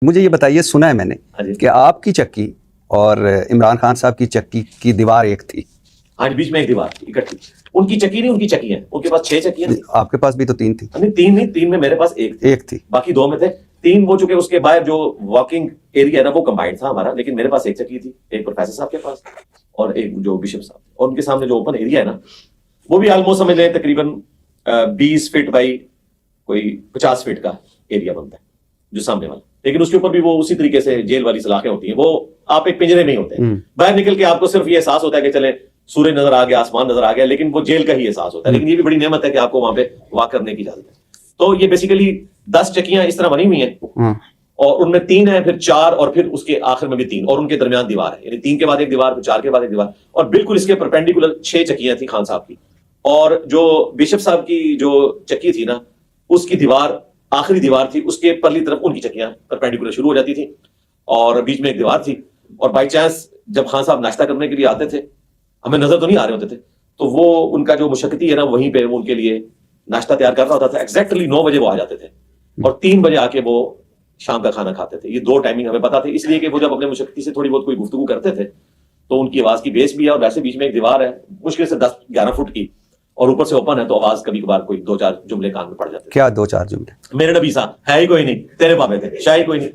मुझे ये बताइए, सुना है मैंने कि आपकी चक्की और इमरान खान साहब की चक्की की दीवार एक थी। हाँ, बीच में एक दीवार थी इकट्ठी। उनकी चक्की नहीं, उनकी चक्की है। उनके पास 6 चक्कियां थी। आपके पास भी तो 3 थी। नहीं, 3 नहीं, 3 में मेरे पास एक थी, बाकी 2 में थे। 3 वो चुके, उसके बाहर जो वॉकिंग एरिया है ना वो कंबाइंड था हमारा, लेकिन मेरे पास एक चक्की थी, एक प्रोफेसर साहब के पास और एक जो बिशप साहब, और उनके सामने जो ओपन एरिया है ना वो भी ऑलमोस्ट समझ लें तकरीबन 20 फीट बाई कोई 50 फीट का एरिया बनता है जो सामने वाला। लेकिन उसके ऊपर भी वो उसी तरीके से जेल वाली सलाखें होती हैं, वो आप एक पिंजरे में ही होते हैं। बाहर निकल के आपको सिर्फ ये एहसास होता है कि चले सूर्य नजर आ गया, आसमान नजर आ गया, लेकिन वो जेल का ही एहसास होता है। लेकिन ये भी बड़ी नेमत है कि आपको वहां पे वॉक करने की इजाजत है। तो ये बेसिकली 10 चक्कियां इस तरह बनी हुई हैं और उनमें 3 है, फिर 4 और फिर उसके आखिर में भी 3 और उनके दरमियान दीवार है, यानी 3 के बाद एक दीवार, फिर 4 के बाद एक दीवार, और बिल्कुल इसके परपेंडिकुलर 6 चक्कियां थी खान साहब की। और जो बिशप साहब की जो चक्की थी ना उसकी दीवार आखिरी दीवार थी, उसके परली तरफ उनकी चक्कियां परपेंडिकुलर शुरू हो जाती थी और बीच में एक दीवार थी। और बाई चांस जब खान साहब नाश्ता करने के लिए आते थे, हमें नजर तो नहीं आ रहे होते थे, तो वो उनका जो मुशक्कती है ना वहीं पे वो उनके लिए नाश्ता तैयार कर रहा होता था। एग्जैक्टली 9 बजे वो आ जाते थे और 3 बजे आके वो शाम का खाना खाते थे। ये 2 टाइमिंग हमें पता थे, इसलिए कि वो जब अपने मुशक्कती से थोड़ी बहुत कोई गुफ्तगू करते थे तो उनकी आवाज की बेस भी है और वैसे बीच में एक दीवार है मुश्किल से 10-11 फुट की और ऊपर से ओपन है, तो आवाज कभी कभार कोई 2-4 जुमले कान में पड़ जाते। क्या 2-4 जुमले? मेरे नबी सा है ही कोई नहीं, तेरे बाबे थे शाही कोई नहीं,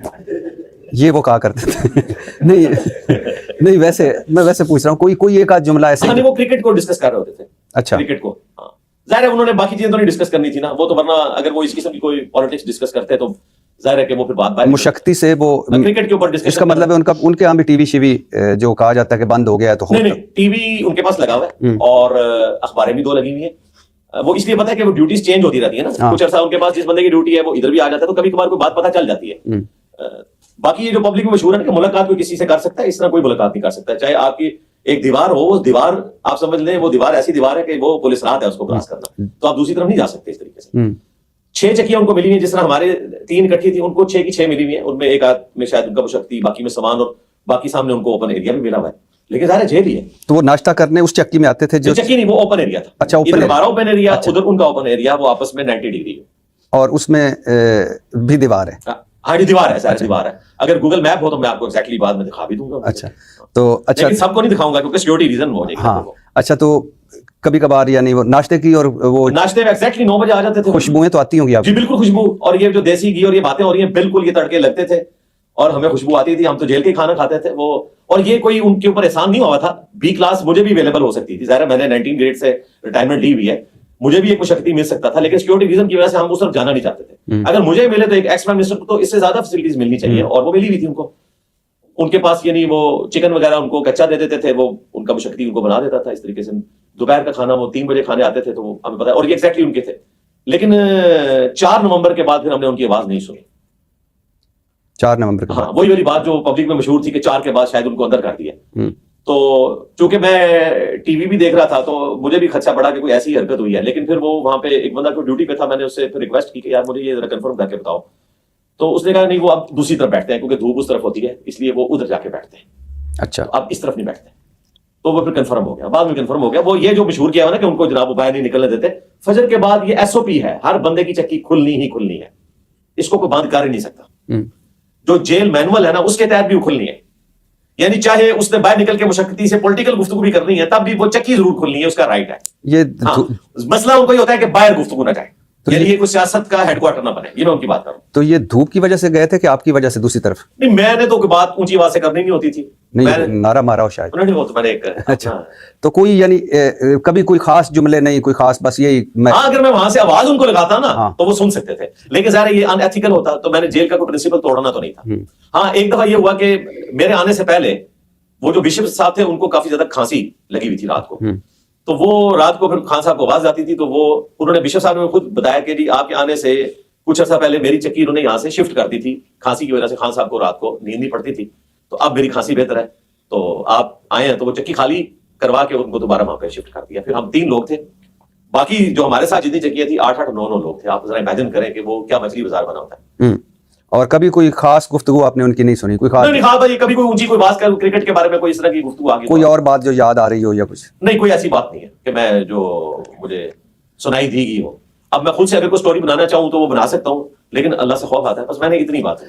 ये वो कहा करते थे। नहीं वैसे मैं वैसे पूछ रहा हूँ, कोई एक आध जुमला ऐसे। हाँ, वो क्रिकेट को डिस्कस कर रहे होते थे। अच्छा, क्रिकेट को, हाँ जाहिर है उन्होंने बाकी चीजें तो नहीं डिस्कस करनी थी ना, वो तो वरना अगर वो इस किस्म की कोई पॉलिटिक्स डिस्कस करते तो जाहिर है कि वो फिर बात मुशक्कती से वो क्रिकेट के ऊपर डिस्कशन। इसका मतलब है उनका उनके यहाँ भी टीवी शीवी जो कहा जाता है कि बंद हो गया है, तो नहीं टीवी उनके पास लगा हुआ है और अखबारें भी 2 लगी हुई है। वो इसलिए पता है कि वो ड्यूटीज चेंज होती रहती है ना, कुछ अर्सा उनके पास जिस बंदे की ड्यूटी है वो इधर भी आ जाता है, तो कभी कभार कोई बात पता चल जाती है। बाकी ये जो पब्लिक में मशहूर है कि मुलाकात कोई किसी से कर सकता है, इस तरह कोई मुलाकात नहीं कर सकता। चाहे आपकी एक दीवार हो, वो दीवार आप समझ लें वो दीवार ऐसी दीवार है कि वो पुलिस रात है उसको क्रॉस करना, तो आप दूसरी तरफ नहीं जा सकते इस तरीके से। 6 चक्कियां उनको मिली हुई, जिस तरह हमारे 3 इकट्ठी थी, उनको 6 की 6 मिली हुई है। उनमें एक आध में शायद उनका मुशक्कती, बाकी में सामान, और बाकी सामने उनको ओपन एरिया भी मिला हुआ है, लेकिन सारे जेल ही है। तो वो नाश्ता करने उस चक्की में आते थे? जो चक्की नहीं, वो ओपन एरिया था। अच्छा, ओपन एरिया, उधर उनका ओपन एरिया, वो आपस में 90 डिग्री है और उसमें भी दीवार है। हाँ जी, दीवार है, सारी दीवार है। अगर गूगल मैप हो तो मैं आपको एक्जैक्टली बाद में दिखा भी दूंगा। अच्छा, तो अच्छा, लेकिन सबको नहीं दिखाऊंगा क्योंकि सिक्योरिटी रीजन हो जाएगा। हाँ, अच्छा, तो कभी कभार यानी वो नाश्ते की, और वो नाश्ते में एग्जैक्टली 9 बजे आ जाते थे। खुशबुएं तो आती होंगी आपको? जी बिल्कुल, खुशबू, और ये जो देसी घी और ये बातें हो रही हैं, बिल्कुल ये तड़के लगते थे और हमें खुशबू आती थी। हम तो जेल के खाना खाते थे वो, और ये कोई उनके ऊपर एहसान नहीं हुआ था। बी क्लास मुझे भी अवेलेबल हो सकती थी, ज़ाहिर है मैंने 19 ग्रेड से रिटायरमेंट ली हुई है, मुझे भी एक मुशक्कती मिल सकता था, लेकिन सिक्योरिटी रीजन की वजह से हम उस तरफ जाना नहीं चाहते थे। अगर मुझे मिले तो एक एक्स प्राइम मिनिस्टर को तो इससे ज्यादा फैसिलिटीज मिलनी चाहिए, और वो मिली हुई थी उनको। उनके पास यानी वो चिकन वगैरह उनको कच्चा दे देते थे, वो उनका मुशक्कती उनको बना देता था इस तरीके से। दोपहर का खाना वो 3 बजे खाने आते थे, तो वो हमें पता है, और ये एक्जैक्टली उनके थे। लेकिन 4 नवंबर के बाद फिर हमने उनकी आवाज नहीं सुनी। 4 नवंबर के बाद? हाँ, वही वाली बात जो पब्लिक में मशहूर थी कि 4 के बाद शायद उनको अंदर कर दिया। तो चूंकि मैं टीवी भी देख रहा था तो मुझे भी खदशा पड़ा कि कोई ऐसी हरकत हुई है। लेकिन फिर वो वहां पे एक बंदा को ड्यूटी पे था, मैंने उससे फिर रिक्वेस्ट की कि यार मुझे ये जरा कंफर्म करके बताओ, तो उसने कहा नहीं वो अब दूसरी तरफ बैठते हैं क्योंकि धूप उस तरफ होती है, इसलिए वो उधर जाके बैठते हैं। अच्छा, अब इस तरफ नहीं बैठते। तो वो फिर कंफर्म हो गया, बाद में कंफर्म हो गया। वो ये जो मशहूर किया हुआ ना कि उनको जनाब वो बाहर नहीं निकलने देते। फजर के बाद ये एसओपी है, हर बंदे की चक्की खुलनी ही खुलनी है, इसको कोई बंद कर ही नहीं सकता। जो जेल मैनुअल है ना उसके तहत भी वो खुलनी है, यानी चाहे उसने बाहर निकल के मुशक्कती से पॉलिटिकल गुफ्तगू भी करनी है तब भी वो चक्की जरूर खुलनी है, उसका राइट है। ये मसला उनको ये होता है कि बाहर गुफ्तगू ना जाए, तो यानी ये कोई सियासत का हेडक्वार्टर ना बने, ये मैं उनकी बात कर रहा हूं। तो ये धूप की वजह से गए थे कि आपकी वजह से दूसरी तरफ? नहीं, मैंने तो कोई बात ऊंची आवाज से करनी नहीं होती थी। नहीं, नारा मारा हो शायद। नहीं, वो तो मैंने एक अच्छा, तो कोई यानी कभी कोई खास जुमले नहीं, कोई खास, बस यही हाँ, अगर मैं वहां से आवाज उनको लगाता ना तो वो सुन सकते थे, लेकिन ज़ाहिर ये अनएथिकल होता, तो मैंने जेल का कोई प्रिंसिपल तोड़ना तो नहीं था। हाँ, एक दफा ये हुआ कि मेरे आने से पहले वो जो बिशप साहब थे उनको काफी ज्यादा खांसी लगी हुई थी रात को, तो वो रात को फिर खान साहब को आवाज आती थी, तो वो उन्होंने बिशप साहब ने खुद बताया कि जी आपके आने से कुछ अर्सा पहले मेरी चक्की उन्होंने यहाँ से शिफ्ट कर दी थी, खांसी की वजह से खान साहब को रात को नींद नहीं पड़ती थी, तो अब मेरी खांसी बेहतर है, तो आप आए हैं। तो वो चक्की खाली करवा के उनको दोबारा वहां पर शिफ्ट कर दिया। फिर हम 3 लोग थे, बाकी जो हमारे साथ जितनी चक्कियां थी 8-8, 9-9 लोग थे। आप जरा इमेजिन करें कि वो क्या मछली बाजार बना होता है। और कभी कोई खास गुफ्तगू आपने उनकी नहीं सुनी? कोई खास नहीं, हाँ भाई, कभी कोई ऊंची कोई बात कर क्रिकेट के बारे में कोई इस तरह की गुफ्तगू आ गई, कोई और बात जो याद आ रही हो या कुछ? नहीं, कोई ऐसी बात नहीं है कि मैं जो मुझे सुनाई दी गई हो। अब मैं खुद से अगर कोई स्टोरी बनाना चाहूं तो वो बना सकता हूं, लेकिन अल्लाह से खौफ आता है, बस मैंने इतनी बात है।